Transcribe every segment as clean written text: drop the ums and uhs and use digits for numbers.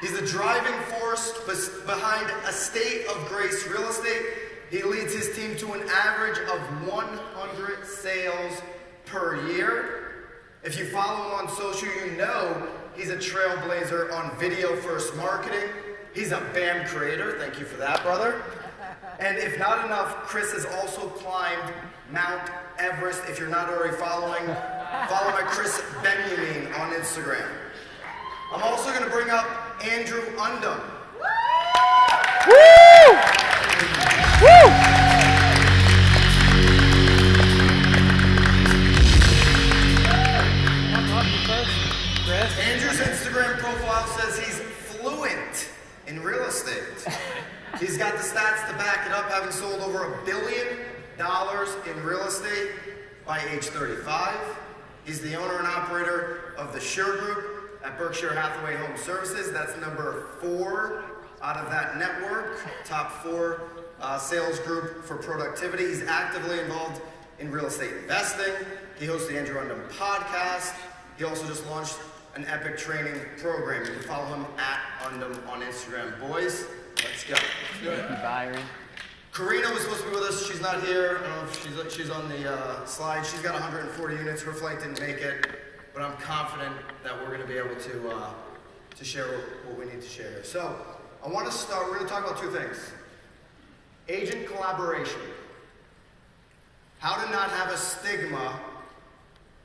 He's the driving force behind A State of Grace Real Estate. He leads his team to an average of 100 sales per year. If you follow him on social, you know he's a trailblazer on video-first marketing. He's a BAM creator. Thank you for that, brother. And if not enough, Krys has also climbed Mount Everest. If you're not already following, follow my Krys Benyamein on Instagram. I'm also going to bring up Andrew Undem. Woo! Woo! Andrew's Instagram profile says he's fluent in real estate. He's got the stats to back it up, having sold over $1 billion in real estate by age 35. He's the owner and operator of the Sure Group at Berkshire Hathaway Home Services. That's number 4 out of that network, top 4 sales group for productivity. He's actively involved in real estate investing. He hosts the Andrew Undem podcast. He also just launched an epic training program. You can follow him at Undem on Instagram. Boys, let's go. Thank you, Byron. Karina was supposed to be with us. She's not here. I don't know if she's on the slide. She's got 140 units. Her flight didn't make it, but I'm confident that we're going to be able to share what we need to share. So I want to start. We're going to talk about 2 things. Agent collaboration. How to not have a stigma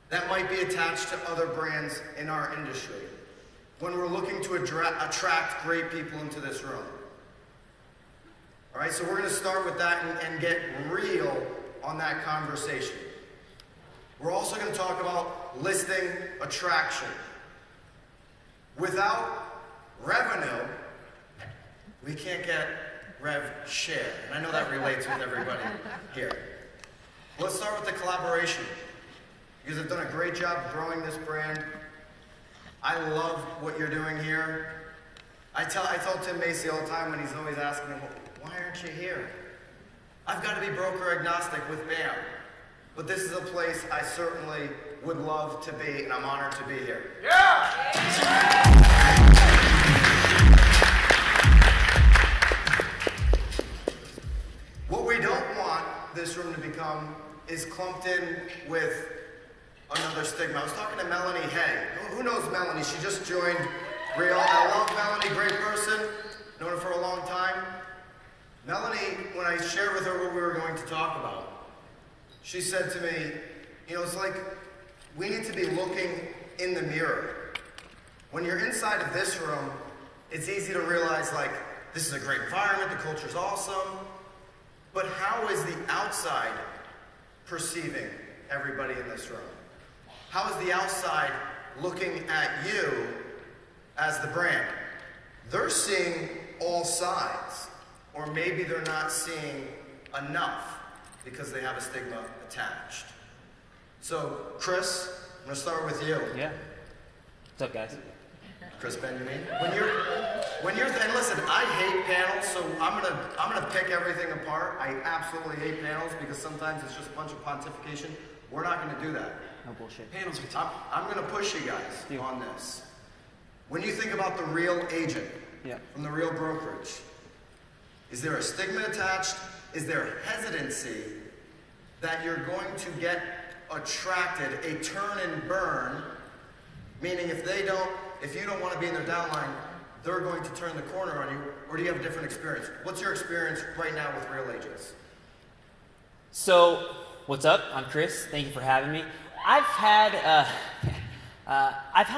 that might be attached to other brands in our industry when we're looking to attract great people into this room. All right, so we're going to start with that and get real on that conversation. We're also going to talk about listing attraction. Without revenue, we can't get rev share. And I know that relates with everybody here. Let's start with the collaboration. You guys have done a great job growing this brand. I love what you're doing here. I tell Tim Macy all the time when he's always asking me, why aren't you here? I've got to be broker agnostic with BAM. But this is a place I certainly would love to be, and I'm honored to be here. Yeah! What we don't want this room to become is clumped in with another stigma. I was talking to Melanie Hay. Who knows Melanie? She just joined Real. I love Melanie, great person. Known her for a long time. Melanie, when I shared with her what we were going to talk about, she said to me, it's like we need to be looking in the mirror. When you're inside of this room, it's easy to realize, this is a great environment, the culture's awesome, but how is the outside perceiving everybody in this room? How is the outside looking at you as the brand? They're seeing all sides, or maybe they're not seeing enough because they have a stigma attached. So, Krys, I'm going to start with you. Yeah. What's up, guys? Krys Benyamein. When you're and listen, I hate panels, so I'm gonna pick everything apart. I absolutely hate panels because sometimes it's just a bunch of pontification. We're not going to do that. No bullshit. Panels are tough. I'm going to push you guys on this. When you think about the real agent from the real brokerage, is there a stigma attached? Is there hesitancy that you're going to get attracted, a turn and burn, meaning if you don't want to be in their downline, they're going to turn the corner on you, or do you have a different experience? What's your experience right now with real agents? So, what's up? I'm Krys. Thank you for having me. I've had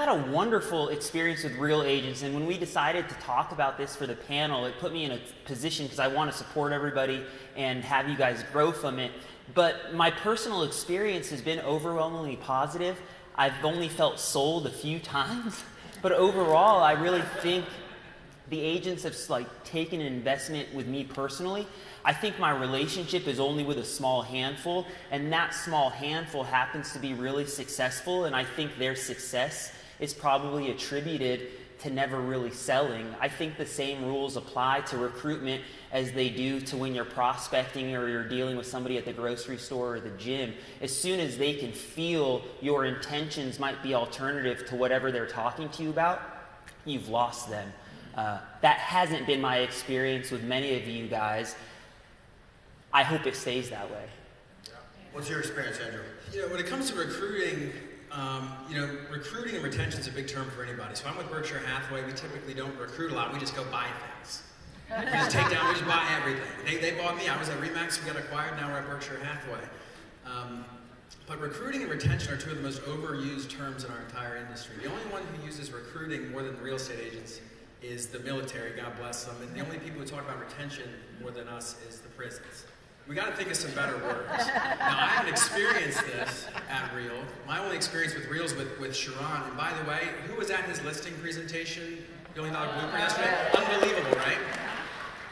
a wonderful experience with real agents, and when we decided to talk about this for the panel, it put me in a position because I want to support everybody and have you guys grow from it. But my personal experience has been overwhelmingly positive. I've only felt sold a few times, but overall, I really think the agents have taken an investment with me personally. I think my relationship is only with a small handful, and that small handful happens to be really successful, and I think their success is probably attributed to never really selling. I think the same rules apply to recruitment as they do to when you're prospecting or you're dealing with somebody at the grocery store or the gym. As soon as they can feel your intentions might be alternative to whatever they're talking to you about, you've lost them. That hasn't been my experience with many of you guys. I hope it stays that way. What's your experience, Andrew? When it comes to recruiting, recruiting and retention is a big term for anybody. So I'm with Berkshire Hathaway. We typically don't recruit a lot. We just go buy things. We just buy everything. They bought me. I was at Remax. We got acquired. Now we're at Berkshire Hathaway. But recruiting and retention are two of the most overused terms in our entire industry. The only one who uses recruiting more than real estate agents is the military, God bless them. And the only people who talk about retention more than us is the prisons. We got to think of some better words. Now, I haven't experienced this at Real. My only experience with Real is with Sharon. And by the way, who was at his listing presentation, $1 billion blueprint yesterday? Unbelievable, right?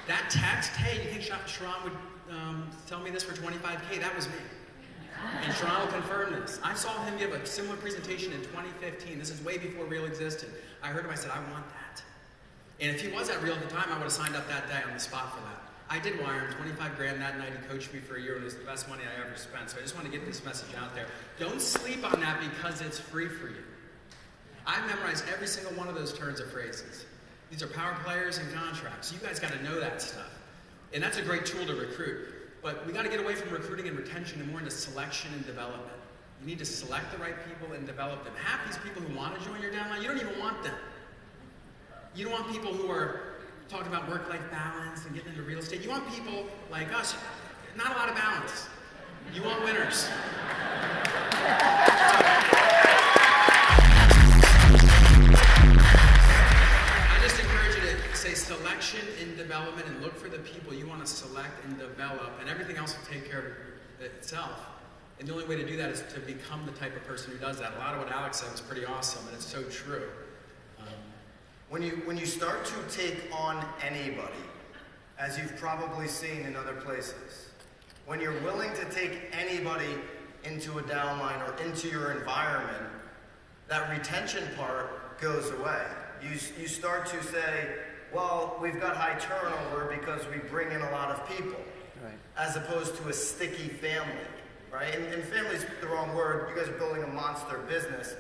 That text, hey, you think Sharon would tell me this for $25K? That was me. And Sharon will confirm this. I saw him give a similar presentation in 2015. This is way before Real existed. I heard him, I said, I want that. And if he was at Real at the time, I would have signed up that day on the spot for that. I did wire him 25 grand that night. He coached me for a year, and it was the best money I ever spent. So I just want to get this message out there. Don't sleep on that because it's free for you. I've memorized every single one of those turns of phrases. These are power players and contracts. You guys got to know that stuff. And that's a great tool to recruit. But we got to get away from recruiting and retention and more into selection and development. You need to select the right people and develop them. Half these people who want to join your downline, you don't even want them. You don't want people who are talking about work-life balance and getting into real estate. You want people like us, not a lot of balance. You want winners. I just encourage you to say selection and development and look for the people you want to select and develop, and everything else will take care of itself. And the only way to do that is to become the type of person who does that. A lot of what Alex said was pretty awesome, and it's so true. When you start to take on anybody, as you've probably seen in other places, when you're willing to take anybody into a downline or into your environment, that retention part goes away. You start to say, well, we've got high turnover because we bring in a lot of people, right, as opposed to a sticky family, right? And family's the wrong word. You guys are building a monster business.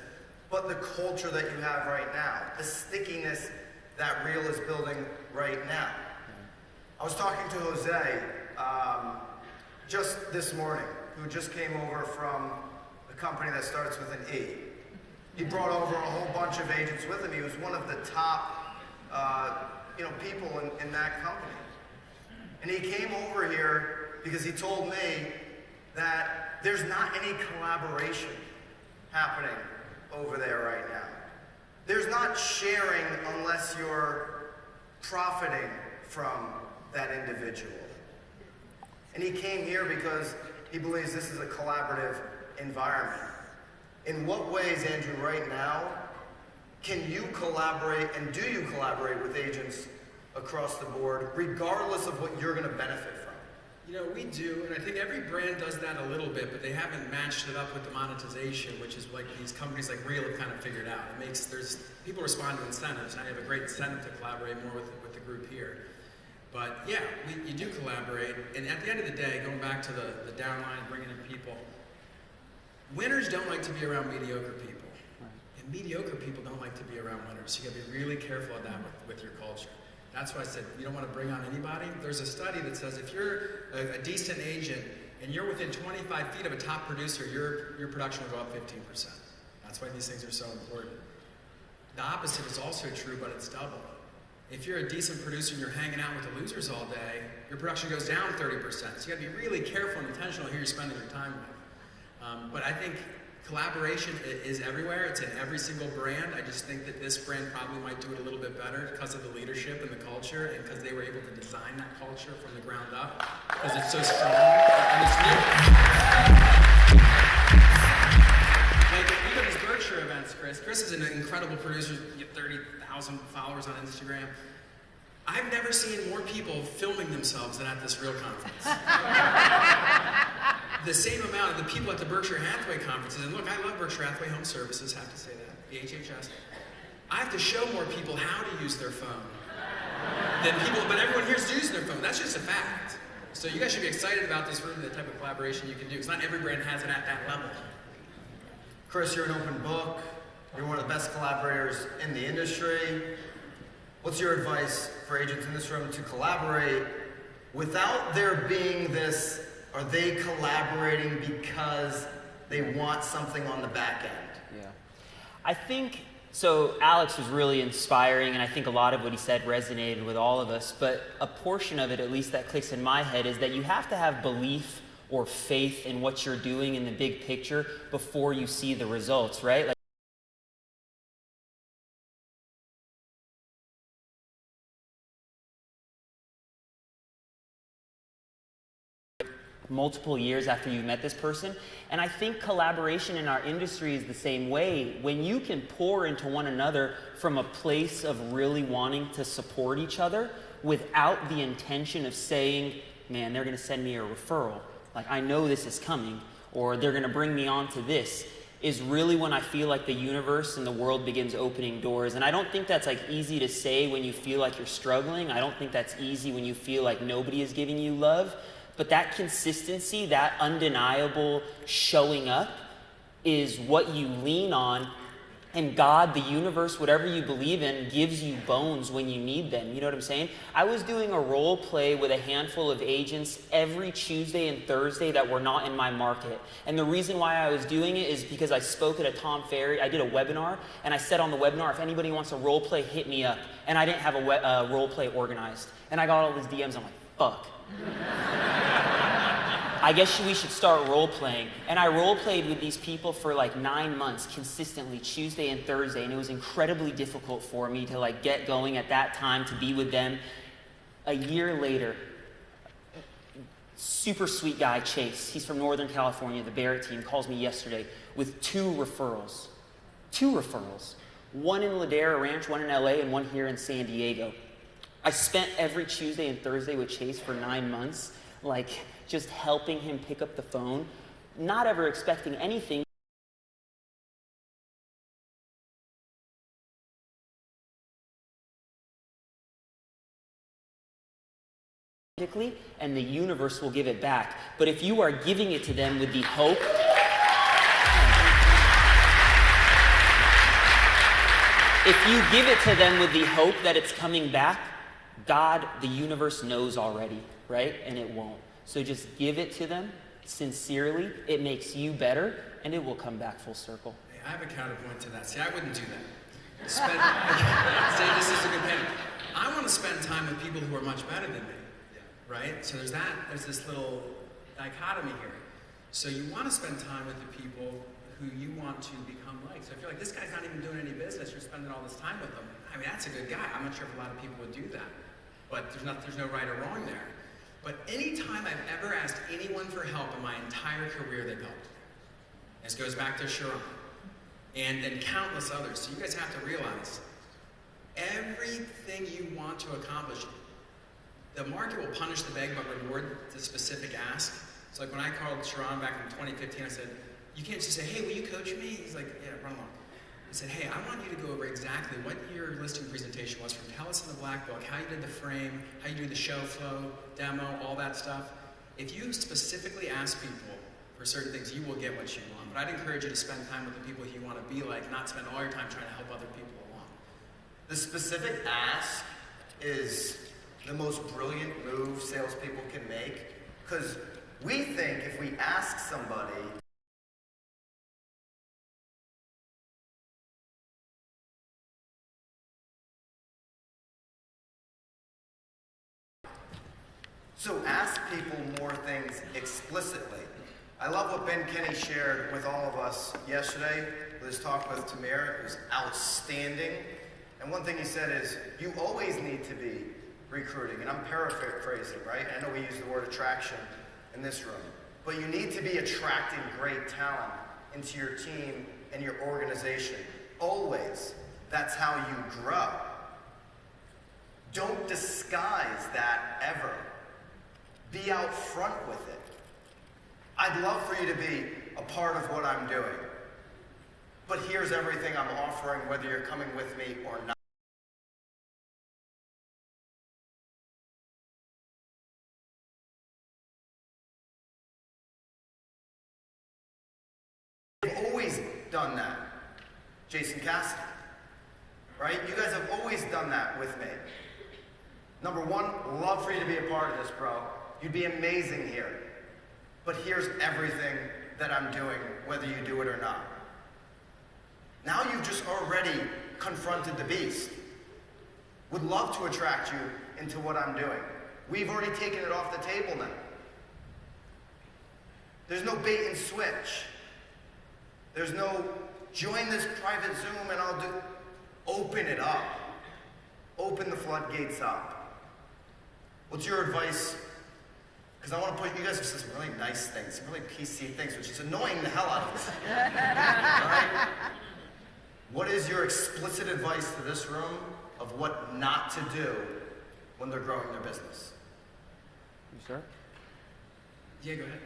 But the culture that you have right now, the stickiness that Real is building right now. I was talking to Jose just this morning, who just came over from a company that starts with an E. He brought over a whole bunch of agents with him. He was one of the top people in that company. And he came over here because he told me that there's not any collaboration happening over there right now. There's not sharing unless you're profiting from that individual. And he came here because he believes this is a collaborative environment. In what ways, Andrew, right now, can you collaborate, and do you collaborate with agents across the board, regardless of what you're going to benefit from? We do, and I think every brand does that a little bit, but they haven't matched it up with the monetization, which is like these companies like Real have kind of figured out. People respond to incentives, and I have a great incentive to collaborate more with the group here. But yeah, you do collaborate, and at the end of the day, going back to the downline, bringing in people, winners don't like to be around mediocre people, and mediocre people don't like to be around winners. You got to be really careful of that with your culture. That's why I said you don't want to bring on anybody. There's a study that says if you're a decent agent and you're within 25 feet of a top producer, your production will go up 15%. That's why these things are so important. The opposite is also true, but it's double. If you're a decent producer and you're hanging out with the losers all day, your production goes down 30%. So you got to be really careful and intentional who you're spending your time with. But I think collaboration is everywhere. It's in every single brand. I just think that this brand probably might do it a little bit better because of the leadership and the culture, and because they were able to design that culture from the ground up, because it's so strong and it's new. Like, you go to these Berkshire events, Krys. Krys is an incredible producer. You get 30,000 followers on Instagram. I've never seen more people filming themselves than at this Real conference. The same amount of the people at the Berkshire Hathaway conferences, and look, I love Berkshire Hathaway Home Services, have to say that, the HHS. I have to show more people how to use their phone than people, but everyone here's using their phone. That's just a fact. So you guys should be excited about this room and the type of collaboration you can do, because not every brand has it at that level. Krys, you're an open book. You're one of the best collaborators in the industry. What's your advice for agents in this room to collaborate without there being this, are they collaborating because they want something on the back end? Yeah. I think, so Alex was really inspiring, and I think a lot of what he said resonated with all of us, but a portion of it, at least that clicks in my head, is that you have to have belief or faith in what you're doing in the big picture before you see the results, right? Like, multiple years after you've met this person. And I think collaboration in our industry is the same way. When you can pour into one another from a place of really wanting to support each other without the intention of saying, man, they're going to send me a referral, like I know this is coming, or they're going to bring me on to this, is really when I feel like the universe and the world begins opening doors. And I don't think that's like easy to say when you feel like you're struggling. I don't think that's easy when you feel like nobody is giving you love. But that consistency, that undeniable showing up is what you lean on. And God, the universe, whatever you believe in, gives you bones when you need them. You know what I'm saying? I was doing a role play with a handful of agents every Tuesday and Thursday that were not in my market. And the reason why I was doing it is because I spoke at a Tom Ferry. I did a webinar, and I said on the webinar, if anybody wants a role play, hit me up. And I didn't have a role play organized. And I got all these DMs. I'm like, fuck. I guess we should start role playing. And I role played with these people for like 9 months consistently, Tuesday and Thursday, and it was incredibly difficult for me to like get going at that time to be with them. A year later, super sweet guy, Chase, he's from Northern California, the Barrett team, calls me yesterday with 2 referrals. 2 referrals. One in Ladera Ranch, one in LA, and one here in San Diego. I spent every Tuesday and Thursday with Chase for 9 months, like just helping him pick up the phone, not ever expecting anything. And the universe will give it back. But if you are giving it to them with the hope, if you give it to them with the hope that it's coming back, God, the universe knows already, right? And it won't. So just give it to them sincerely. It makes you better, and it will come back full circle. Hey, I have a counterpoint to that. See, I wouldn't do that. Say this is a good thing. I want to spend time with people who are much better than me, right? So there's this little dichotomy here. So you want to spend time with the people who you want to become like. So if you're like, this guy's not even doing any business, you're spending all this time with them. I mean, that's a good guy. I'm not sure if a lot of people would do that. But there's no right or wrong there. But any time I've ever asked anyone for help in my entire career, they've helped. This goes back to Sharon and countless others. So you guys have to realize, everything you want to accomplish, the market will punish the beg but reward the specific ask. So like when I called Sharon back in 2015, I said, you can't just say, hey, will you coach me? He's like, yeah, run along. I said, hey, I want you to go over exactly what your listing presentation was from Tell Us in the Black Book, how you did the frame, how you do the show flow, demo, all that stuff. If you specifically ask people for certain things, you will get what you want. But I'd encourage you to spend time with the people you want to be like, not spend all your time trying to help other people along. The specific ask is the most brilliant move salespeople can make, because we think if we ask somebody, so ask people more things explicitly. I love what Ben Kenny shared with all of us yesterday with his talk with Tamir. It was outstanding. And one thing he said is, you always need to be recruiting. And I'm paraphrasing, right? I know we use the word attraction in this room. But you need to be attracting great talent into your team and your organization. Always. That's how you grow. Don't disguise that ever. Be out front with it. I'd love for you to be a part of what I'm doing. But here's everything I'm offering, whether you're coming with me or not. I've always done that. Jason Cassidy. right? You guys have always done that with me. Number one, love for you to be a part of this, bro. You'd be amazing here. But here's everything that I'm doing, whether you do it or not. Now you've just already confronted the beast. Would love to attract you into what I'm doing. We've already taken it off the table now. There's no bait and switch. There's no join this private Zoom and I'll do. Open it up. Open the floodgates up. What's your advice? Because I want to put, you guys have said some really nice things, some really PC things, which is annoying the hell out of us. All right? What is your explicit advice to this room of what not to do when they're growing their business? You sure? Yeah, go ahead.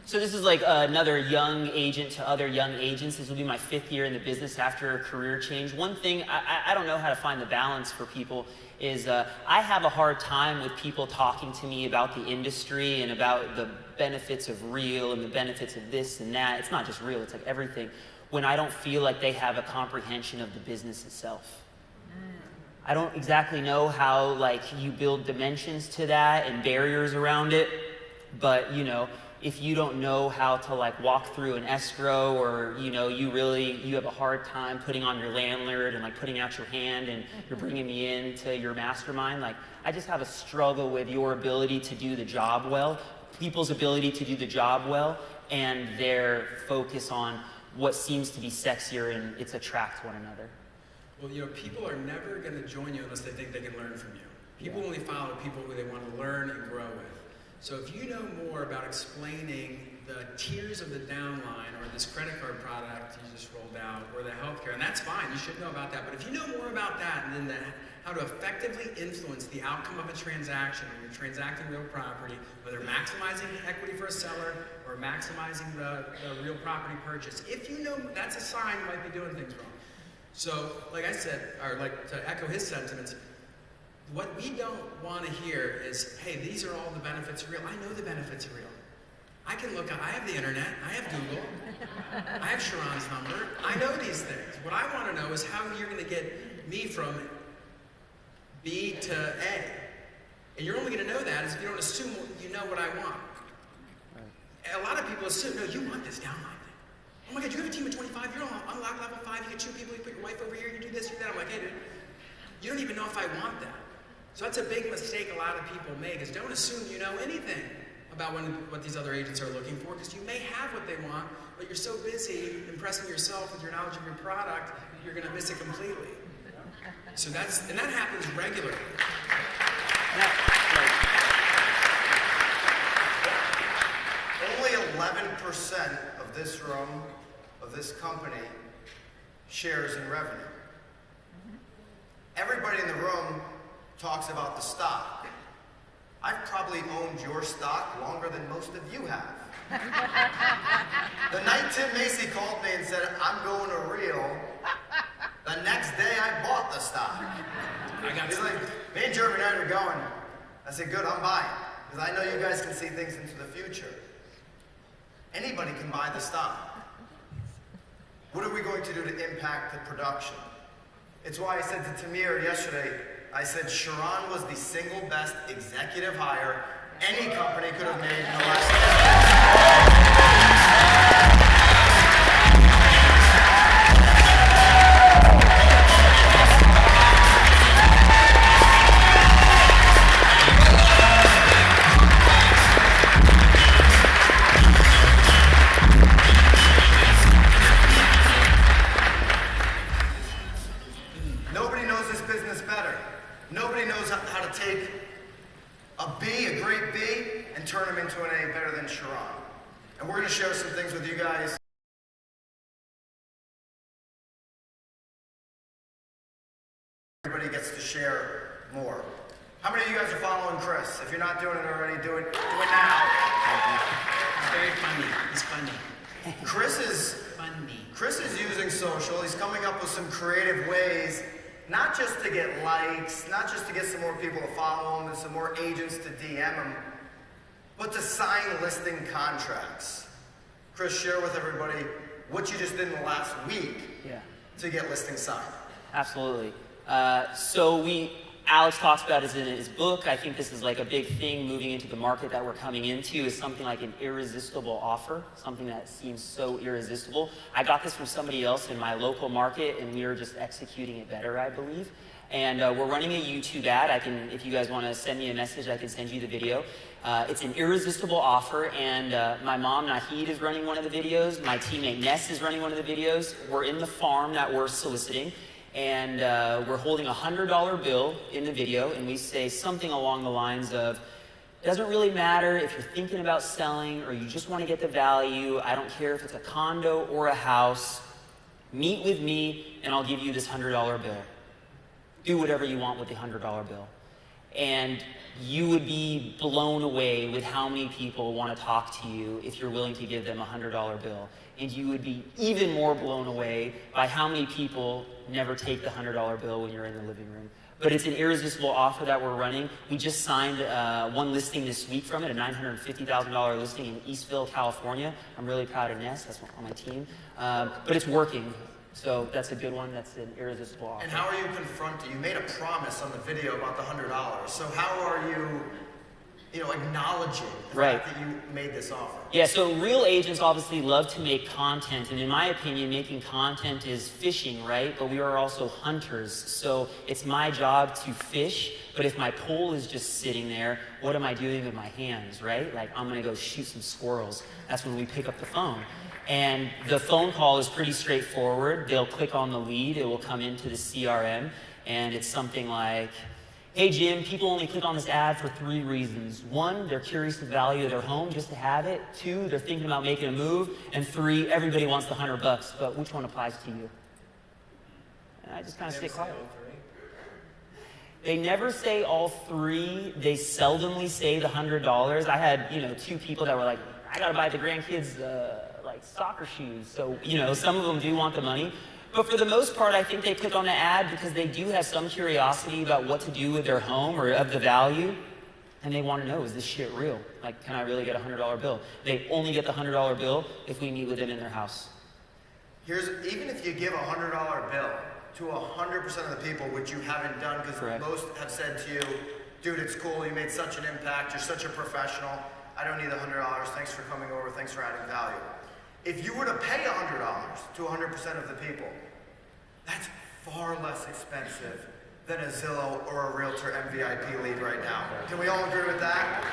So this is like another young agent to other young agents. This will be my 5th year in the business after a career change. One thing, I don't know how to find the balance for people is I have a hard time with people talking to me about the industry and about the benefits of Real and the benefits of this and that. It's not just Real, it's like everything. When I don't feel like they have a comprehension of the business itself. I don't exactly know how like you build dimensions to that and barriers around it, but you know, if you don't know how to like walk through an escrow, or you know, you have a hard time putting on your landlord and like putting out your hand and you're bringing me into your mastermind, like I just have a struggle with your ability to do the job well, people's ability to do the job well, and their focus on what seems to be sexier and it's attract one another. Well, you know, people are never going to join you unless they think they can learn from you. People only follow people who they want to learn and grow with. So if you know more about explaining the tiers of the downline or this credit card product you just rolled out or the healthcare, and that's fine, you should know about that. But if you know more about that and then how to effectively influence the outcome of a transaction when you're transacting real property, whether maximizing equity for a seller or maximizing the real property purchase, if you know, that's a sign you might be doing things wrong. So, like I said, or like to echo his sentiments, what we don't want to hear is, hey, these are all the benefits of Real. I know the benefits of Real. I can look, I have the internet, I have Google, I have Sharon's number, I know these things. What I want to know is how you're going to get me from B to A. And you're only going to know that is if you don't assume you know what I want. A lot of people assume, no, you want this downline thing. Oh my God, you have a team of 25, you're on level 5, you get 2 people, you put your wife over here, you do this, you do that. I'm like, hey dude, you don't even know if I want that. So that's a big mistake a lot of people make, is don't assume you know anything about what these other agents are looking for, because you may have what they want, but you're so busy impressing yourself with your knowledge of your product, you're going to miss it completely. So that happens regularly. Only 11% of this room, of this company, shares in revenue. Everybody in the room talks about the stock. I've probably owned your stock longer than most of you have. The night Tim Macy called me and said, I'm going to Real, the next day I bought the stock. He's like, me and Jeremy and I are going. I said, good, I'm buying. Because I know you guys can see things into the future. Anybody can buy the stock. What are we going to do to impact the production? It's why I said to Tamir yesterday, I said Sharon was the single best executive hire any company could have made in the last decade. Nobody knows this business better. Nobody knows how to take a B, a great B, and turn them into an A better than Sharon. And we're going to share some things with you guys. Everybody gets to share more. How many of you guys are following Krys? If you're not doing it already, do it now. He's very funny. He's funny. Krys is using social. He's coming up with some creative ways, not just to get likes, not just to get some more people to follow him and some more agents to DM him, but to sign listing contracts. Krys, share with everybody what you just did in the last week. Yeah. to get listings signed? Absolutely. Alex talks about it in his book. I think this is like a big thing moving into the market that we're coming into, is something like an irresistible offer, something that seems so irresistible. I got this from somebody else in my local market, and we are just executing it better, I believe. And we're running a YouTube ad. If you guys want to send me a message, I can send you the video. It's an irresistible offer, and my mom, Nahid, is running one of the videos. My teammate, Ness, is running one of the videos. We're in the farm that we're soliciting. And we're holding a $100 bill in the video, and we say something along the lines of, doesn't really matter if you're thinking about selling or you just want to get the value. I don't care if it's a condo or a house. Meet with me, and I'll give you this $100 bill. Do whatever you want with the $100 bill. And you would be blown away with how many people want to talk to you if you're willing to give them a $100 bill. And you would be even more blown away by how many people never take the $100 bill when you're in the living room. But it's an irresistible offer that we're running. We just signed one listing this week from it, a $950,000 listing in Eastville, California. I'm really proud of Ness, that's on my team. But it's working. So that's a good one. That's an irresistible offer. And how are you confronted? You made a promise on the video about the $100. So how are you, acknowledging the fact that you made this offer? Yeah, so real agents obviously love to make content, and in my opinion, making content is fishing, right? But we are also hunters, so it's my job to fish, but if my pole is just sitting there, what am I doing with my hands, right? Like, I'm gonna go shoot some squirrels. That's when we pick up the phone. And the phone call is pretty straightforward. They'll click on the lead, it will come into the CRM, and it's something like, hey Jim, people only click on this ad for 3 reasons. 1, they're curious to the value of their home just to have it. 2, they're thinking about making a move. And 3, everybody wants the $100, but which one applies to you? And I just kind of stay quiet. They never say all 3. They seldomly say the $100. I had, 2 people that were like, I gotta buy the grandkids like soccer shoes. So, some of them do want the money. But for the most part, I think they click on the ad because they do have some curiosity about what to do with their home or of the value. And they want to know, is this shit real? Like, can I really get a $100 bill? They only get the $100 bill if we meet with them in their house. Even if you give a $100 bill to 100% of the people, which you haven't done, because most have said to you, dude, it's cool, you made such an impact, you're such a professional, I don't need the $100, thanks for coming over, thanks for adding value. If you were to pay $100 to 100% of the people, that's far less expensive than a Zillow or a Realtor MVIP lead right now. Can we all agree with that?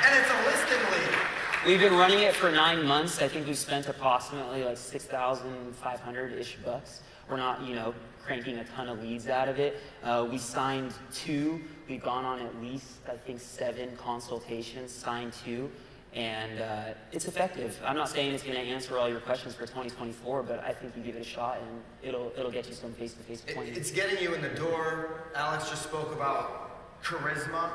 And it's a listing lead. We've been running it for 9 months. I think we've spent approximately like $6,500-ish bucks. We're not, cranking a ton of leads out of it. We signed 2. We've gone on at least, I think, 7 consultations, signed 2. And it's effective. I'm not saying it's going to answer all your questions for 2024, but I think you give it a shot and it'll get you some face-to-face appointments. It's getting you in the door. Alex just spoke about charisma,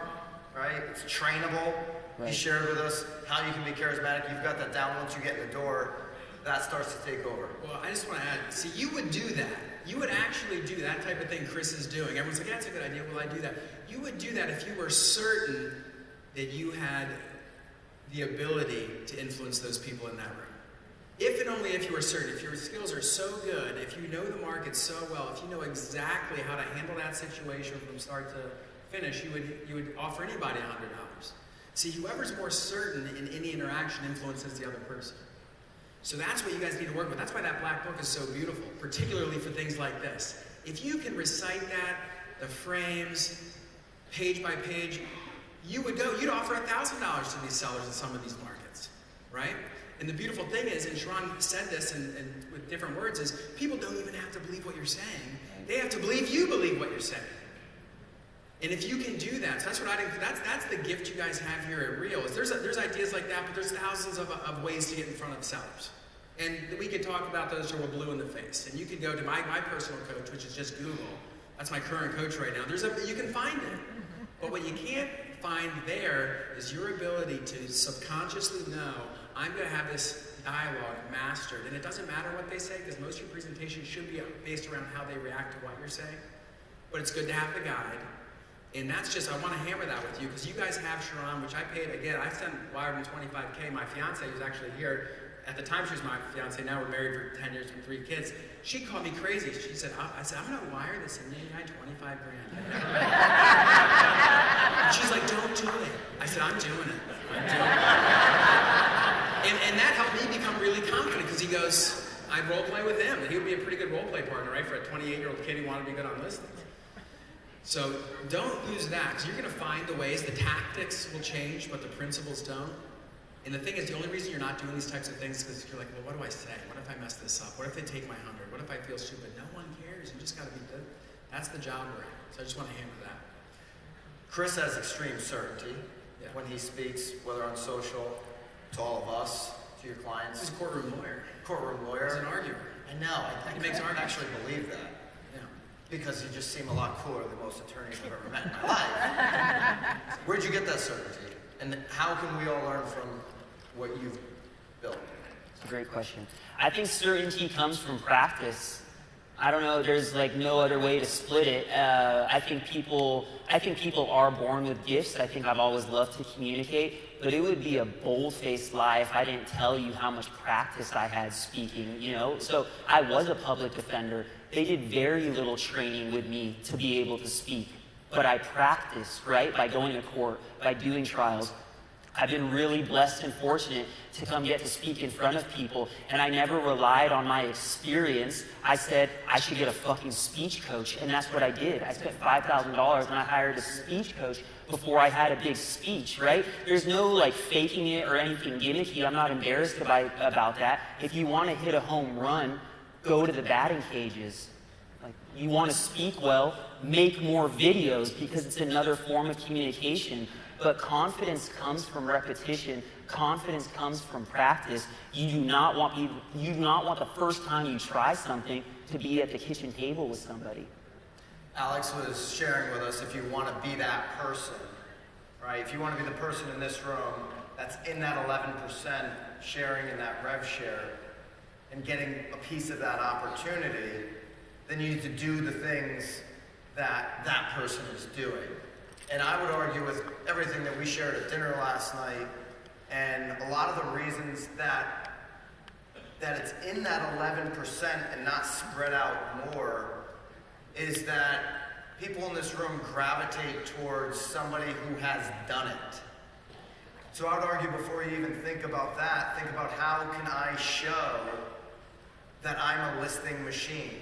right? It's trainable. Right. He shared with us how you can be charismatic. You've got that down. Once you get in the door, that starts to take over. Well, I just want to add, see, you would do that. You would actually do that type of thing Krys is doing. Everyone's like, yeah, that's a good idea. Will I do that? You would do that if you were certain that you had the ability to influence those people in that room. If and only if you are certain, if your skills are so good, if you know the market so well, if you know exactly how to handle that situation from start to finish, you would offer anybody $100. See, whoever's more certain in any interaction influences the other person. So that's what you guys need to work with. That's why that black book is so beautiful, particularly for things like this. If you can recite that, the frames, page by page, you'd offer $1,000 to these sellers in some of these markets, right? And the beautiful thing is, and Sharon said this and with different words, is people don't even have to believe what you're saying. They have to believe you believe what you're saying. And if you can do that, so that's what I think, that's the gift you guys have here at Real, is there's ideas like that, but there's thousands of ways to get in front of sellers. And we could talk about those till we're blue in the face. And you could go to my personal coach, which is just Google. That's my current coach right now. You can find it. But what you can't find there is your ability to subconsciously know, I'm going to have this dialogue mastered. And it doesn't matter what they say, because most of your presentation should be based around how they react to what you're saying. But it's good to have the guide. And that's just, I want to hammer that with you, because you guys have Sharon, which I paid, again, I sent Byron $25K. My fiance, who's actually here, at the time she was my fiance, now we're married for 10 years with 3 kids. She called me crazy. She said, I said, I'm gonna wire this Indian guy 25 grand. And she's like, don't do it. I said, I'm doing it. I'm doing it. And that helped me become really confident because he goes, I role play with him, and he would be a pretty good role play partner, right? For a 28-year-old kid who wanted to be good on listings. So don't lose that, because you're gonna find the ways, the tactics will change, but the principles don't. And the thing is, the only reason you're not doing these types of things is because you're like, well, what do I say? What if I mess this up? What if they take my 100? What if I feel stupid? No one cares. You just got to be good. That's the job we're in. So I just want to hammer that. Krys has extreme certainty when he speaks, whether on social, to all of us, to your clients. He's a courtroom lawyer. Courtroom lawyer. He's an arguer. I know. I makes can't arguments. actually believe that. Yeah. Because you just seem a lot cooler than most attorneys I've ever met in my life. Where'd you get that certainty? And how can we all learn from what you've built? It's a great question. I think certainty comes from practice. I don't know, there's like no other way to split it. I think people are born with gifts. I think I've always loved to communicate, but it would be a bold-faced lie if I didn't tell you how much practice I had speaking, you know? So I was a public defender. They did very little training with me to be able to speak, but I practiced, right? By going to court, by doing trials. I've been really blessed and fortunate to come get to speak in front of people, and I never relied on my experience. I said I should get a fucking speech coach, and that's what I did. I spent $5,000 and I hired a speech coach before I had a big speech, right? There's no like faking it or anything gimmicky. I'm not embarrassed about that. If you want to hit a home run, go to the batting cages. Like, you want to speak well, make more videos because it's another form of communication. But confidence comes from repetition. Confidence comes from practice. You do not want the first time you try something to be at the kitchen table with somebody. Alex was sharing with us, if you want to be that person, right? If you want to be the person in this room that's in that 11% sharing in that rev share and getting a piece of that opportunity, then you need to do the things that that person is doing. And I would argue with everything that we shared at dinner last night, and a lot of the reasons that it's in that 11% and not spread out more, is that people in this room gravitate towards somebody who has done it. So I would argue, before you even think about that, think about how can I show that I'm a listing machine,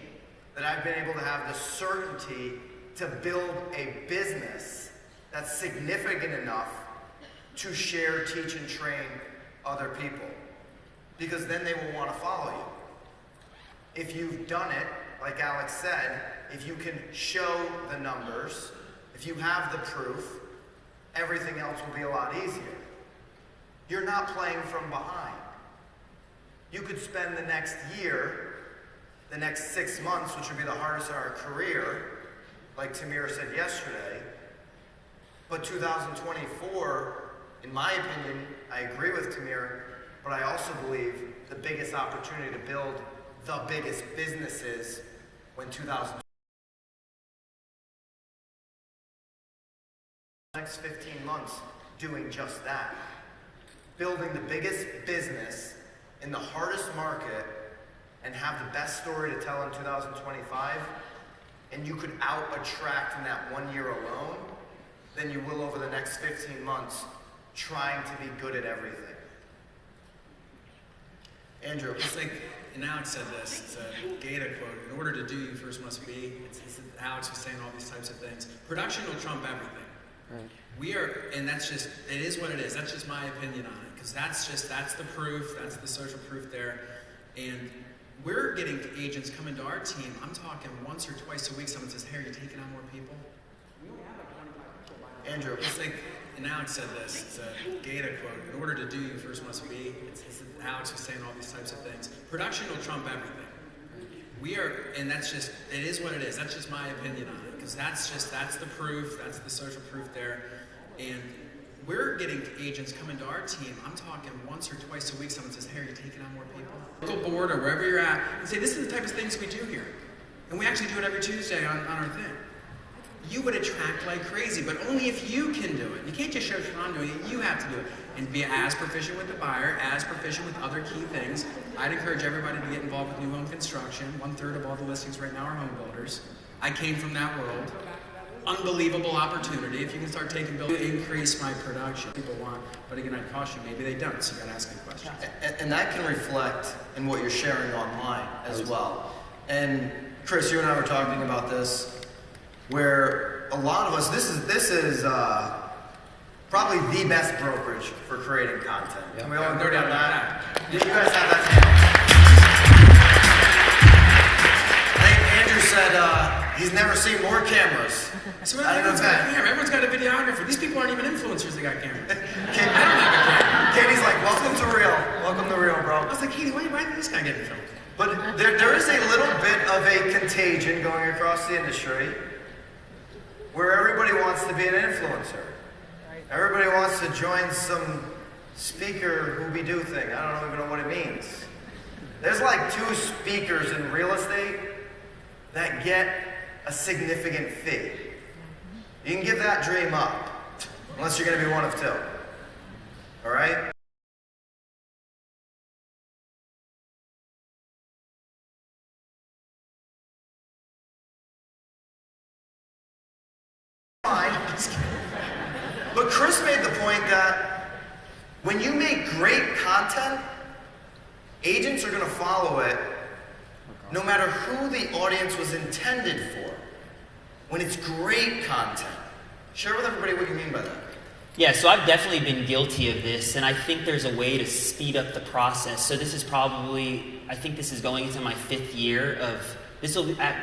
that I've been able to have the certainty to build a business that's significant enough to share, teach, and train other people. Because then they will want to follow you. If you've done it, like Alex said, if you can show the numbers, if you have the proof, everything else will be a lot easier. You're not playing from behind. You could spend the next year, the next 6 months, which would be the hardest of our career, like Tamir said yesterday, but 2024, in my opinion, I agree with Tamir, but I also believe the biggest opportunity to build the biggest businesses when 2020. Next 15 months doing just that. Building the biggest business in the hardest market and have the best story to tell in 2025, and you could out-attract in that 1 year alone than you will over the next 15 months trying to be good at everything. Andrew. It's like, and Alex said this, it's a Gata quote, in order to do, you first must be. Alex was saying all these types of things. Production will trump everything. Right. We are, and that's just, it is what it is. That's just my opinion on it. Because that's the proof, that's the social proof there. And we're getting agents come into our team. I'm talking once or twice a week, someone says, hey, are you taking on more people? Andrew. It's like, and Alex said this, it's a Gata quote, in order to do, you first must be. Alex was saying all these types of things. Production will trump everything. We are, and that's just, it is what it is. That's just my opinion on it. Because that's the proof, that's the social proof there. And we're getting agents come into our team. I'm talking once or twice a week, someone says, hey, are you taking on more people? Local board or wherever you're at, and say, this is the type of things we do here. And we actually do it every Tuesday on our thing. you would attract like crazy, but only if you can do it. You can't just show Sean doing it, you have to do it. And be as proficient with the buyer, as proficient with other key things. I'd encourage everybody to get involved with new home construction. 1/3 of all the listings right now are home builders. I came from that world. Unbelievable opportunity. If you can start taking buildings, increase my production. People want, but again, I'd caution you, maybe they don't, so you gotta ask them questions. And that can reflect in what you're sharing online as well. And Krys, you and I were talking about this, where a lot of us, this is probably the best brokerage for creating content. Yep. Can we all No agree doubt on about that? that. You guys have that channel. I think Andrew said he's never seen more cameras. So everyone's got a camera. Everyone's got a videographer. These people aren't even influencers. They got cameras. I don't have a camera. Katie's like, welcome to real. Welcome to real, bro. I was like, Katie, why did this guy get in filmed? But there is a little bit of a contagion going across the industry where everybody wants to be an influencer. Everybody wants to join some speaker who-be-do thing. I don't even know what it means. There's like 2 speakers in real estate that get a significant fee. You can give that dream up, unless you're going to be one of 2. All right? But Krys made the point that when you make great content, agents are going to follow it no matter who the audience was intended for. When it's great content. Share with everybody what you mean by that. Yeah, so I've definitely been guilty of this, and I think there's a way to speed up the process. So this is probably, I think this is going into my 5th year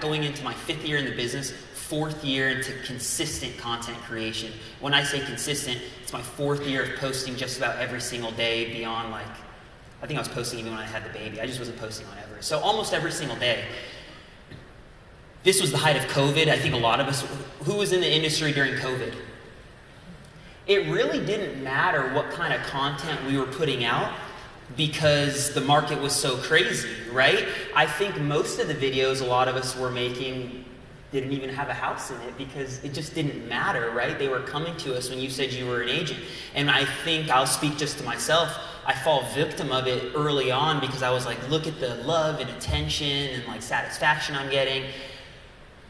going into my 5th year in the business, 4th year into consistent content creation. When I say consistent, it's my 4th year of posting just about every single day beyond I think I was posting even when I had the baby. I just wasn't posting on ever. So almost every single day. This was the height of COVID. I think a lot of us, who was in the industry during COVID? It really didn't matter what kind of content we were putting out because the market was so crazy, right? I think most of the videos a lot of us were making didn't even have a house in it because it just didn't matter, right? They were coming to us when you said you were an agent. And I think, I'll speak just to myself, I fall victim of it early on because I was like, look at the love and attention and satisfaction I'm getting.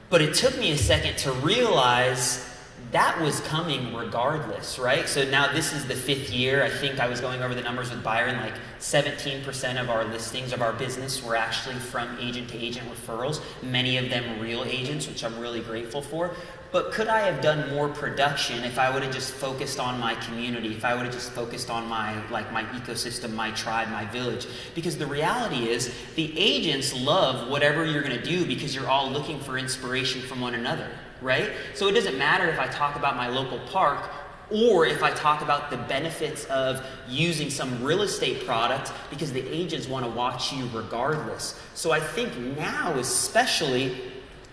But it took me a second to realize that was coming regardless, right? So now this is the 5th year. I think I was going over the numbers with Byron, 17% of our listings of our business were actually from agent-to-agent referrals, many of them real agents, which I'm really grateful for. But could I have done more production if I would have just focused on my community, if I would have just focused on my ecosystem, my tribe, my village? Because the reality is the agents love whatever you're gonna do because you're all looking for inspiration from one another, right? So it doesn't matter if I talk about my local park or if I talk about the benefits of using some real estate product because the agents wanna watch you regardless. So I think now especially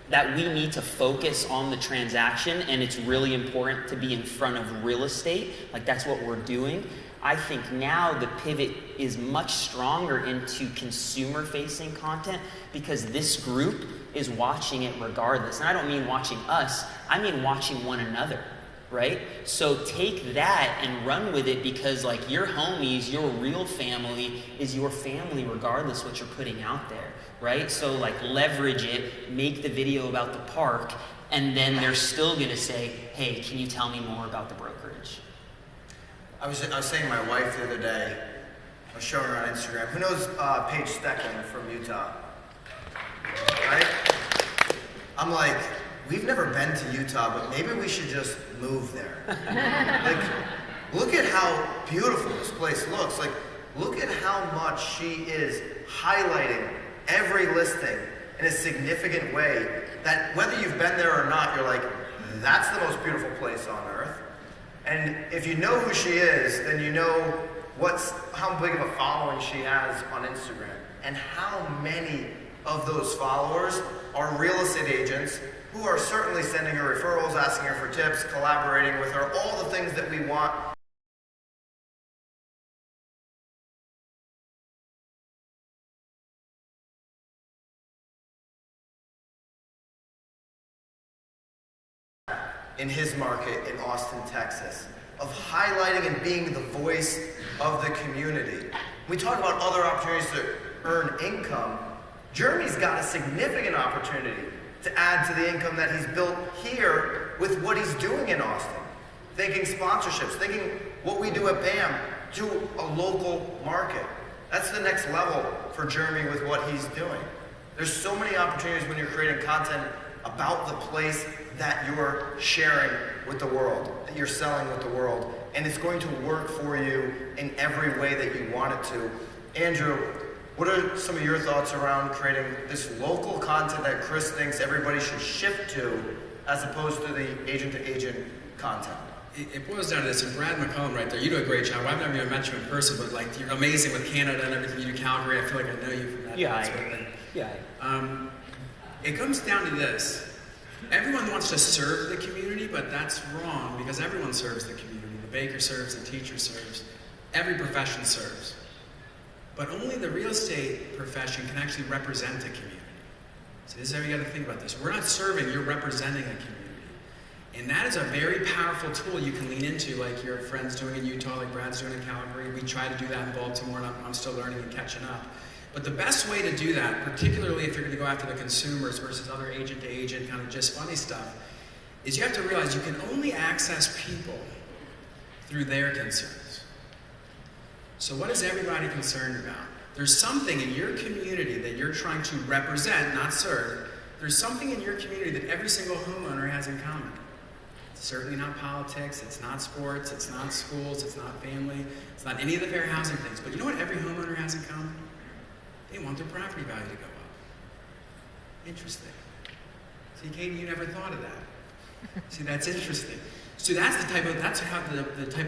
that we need to focus on the transaction and it's really important to be in front of real estate. That's what we're doing. I think now the pivot is much stronger into consumer-facing content because this group is watching it regardless. And I don't mean watching us, I mean watching one another, right? So take that and run with it because your homies, your real family is your family regardless what you're putting out there, right? So leverage it, make the video about the park, and then they're still gonna say, hey, can you tell me more about the brokerage? I was saying to my wife the other day, I was showing her on Instagram, who knows Paige Steckling from Utah? Right? I'm like, we've never been to Utah, but maybe we should just move there. Look at how beautiful this place looks. Look at how much she is highlighting every listing in a significant way that whether you've been there or not, you're like, that's the most beautiful place on earth. And if you know who she is, then you know how big of a following she has on Instagram and how many of those followers are real estate agents who are certainly sending her referrals, asking her for tips, collaborating with her, all the things that we want. in his market in Austin, Texas, of highlighting and being the voice of the community. We talk about other opportunities to earn income. Jeremy's got a significant opportunity to add to the income that he's built here with what he's doing in Austin. Thinking sponsorships, thinking what we do at BAM to a local market. That's the next level for Jeremy with what he's doing. There's so many opportunities when you're creating content about the place that you're sharing with the world, that you're selling with the world, and it's going to work for you in every way that you want it to. Andrew, what are some of your thoughts around creating this local content that Krys thinks everybody should shift to as opposed to the agent-to-agent content? It boils down to this, and Brad McCollum right there, you do a great job. I've never even met you in person, but like you're amazing with Canada and everything you do, Calgary. I feel like I know you from that sort of thing. It comes down to this. Everyone wants to serve the community, but that's wrong because everyone serves the community. The baker serves, the teacher serves, every profession serves. But only the real estate profession can actually represent a community. So this is how you got to think about this. We're not serving, you're representing a community. And that is a very powerful tool you can lean into, like your friend's doing in Utah, like Brad's doing in Calgary. We try to do that in Baltimore, and I'm still learning and catching up. But the best way to do that, particularly if you're going to go after the consumers versus other agent-to-agent kind of just funny stuff, is you have to realize you can only access people through their concerns. So what is everybody concerned about? There's something in your community that you're trying to represent, not serve. There's something in your community that every single homeowner has in common. It's certainly not politics, it's not sports, it's not schools, it's not family, it's not any of the fair housing things. But you know what every homeowner has in common? They want their property value to go up. Interesting. See, Katie, you never thought of that. See, that's interesting. So that's the type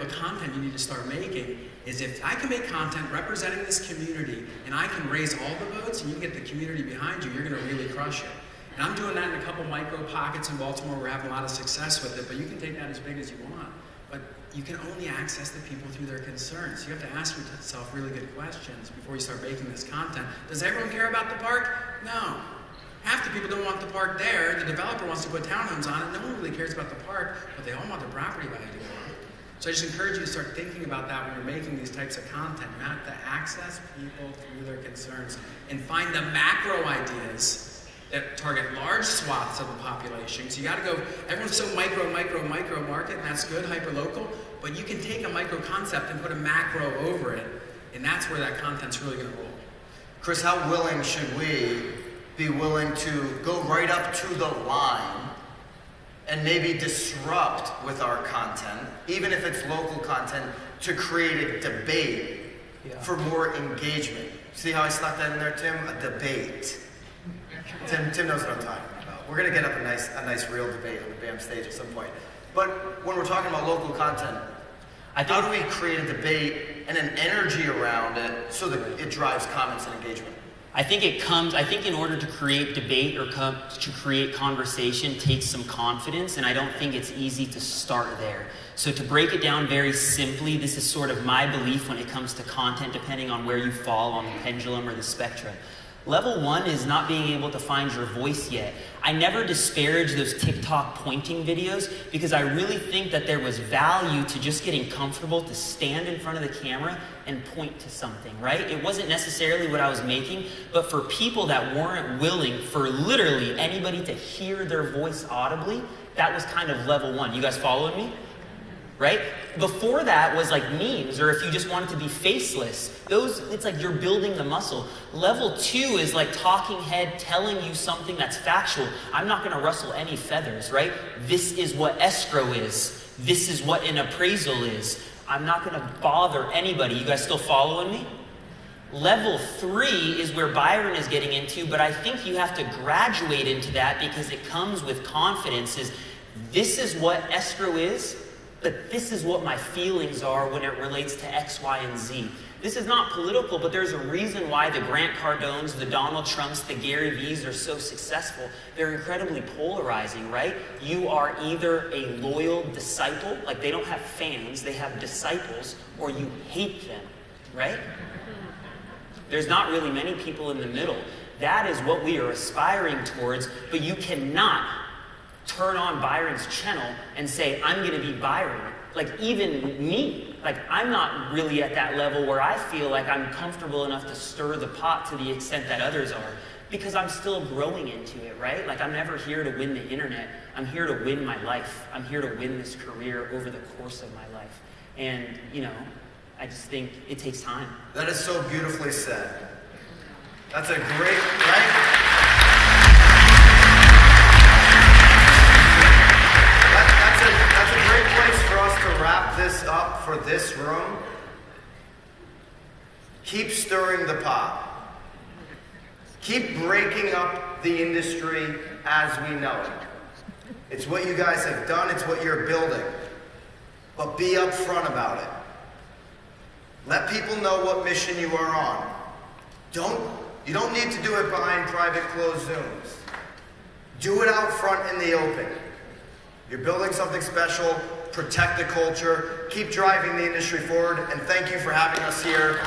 of content you need to start making. Is if I can make content representing this community, and I can raise all the votes, and you get the community behind you, you're going to really crush it. And I'm doing that in a couple micro pockets in Baltimore. We're having a lot of success with it, but you can take that as big as you want. But you can only access the people through their concerns. You have to ask yourself really good questions before you start making this content. Does everyone care about the park? No. Half the people don't want the park there. The developer wants to put townhomes on it. No one really cares about the park, but they all want their property value to go up. So I just encourage you to start thinking about that when you're making these types of content. You have to access people through their concerns and find the macro ideas that target large swaths of the population. So you gotta go, everyone's so micro market, and that's good, hyper-local, but you can take a micro concept and put a macro over it, and that's where that content's really gonna roll. Krys, how willing should we be willing to go right up to the line and maybe disrupt with our content, even if it's local content, to create a debate for more engagement? See how I stuck that in there, Tim? A debate. Tim knows what I'm talking about. We're going to get up a nice real debate on the BAM stage at some point. But when we're talking about local content, how do we create a debate and an energy around it so that it drives comments and engagement? I think in order to create debate or to create conversation takes some confidence, and I don't think it's easy to start there. So to break it down very simply, this is sort of my belief when it comes to content, depending on where you fall on the pendulum or the spectrum. Level one is not being able to find your voice yet. I never disparage those TikTok pointing videos because I really think that there was value to just getting comfortable to stand in front of the camera and point to something, right? It wasn't necessarily what I was making, but for people that weren't willing for literally anybody to hear their voice audibly, that was kind of level one. You guys following me? Right? Before that was like memes, or if you just wanted to be faceless. It's like you're building the muscle. Level two is like talking head telling you something that's factual. I'm not gonna rustle any feathers, right? This is what escrow is. This is what an appraisal is. I'm not gonna bother anybody. You guys still following me? Level three is where Byron is getting into, but I think you have to graduate into that because it comes with confidence. This is what escrow is, but this is what my feelings are when it relates to X, Y, and Z. This is not political, but there's a reason why the Grant Cardones, the Donald Trumps, the Gary V's are so successful. They're incredibly polarizing, right? You are either a loyal disciple, like they don't have fans, they have disciples, or you hate them, right? There's not really many people in the middle. That is what we are aspiring towards, but you cannot turn on Byron's channel and say, I'm going to be Byron. Like, even me, like, I'm not really at that level where I feel like I'm comfortable enough to stir the pot to the extent that others are, because I'm still growing into it, right? Like, I'm never here to win the internet. I'm here to win my life. I'm here to win this career over the course of my life. And, you know, I just think it takes time. That is so beautifully said. That's a great, right? That's a great place for us to wrap this up for this room. Keep stirring the pot. Keep breaking up the industry as we know it. It's what you guys have done, it's what you're building. But be upfront about it. Let people know what mission you are on. You don't need to do it behind private closed Zooms. Do it out front in the open. You're building something special, protect the culture, keep driving the industry forward, and thank you for having us here.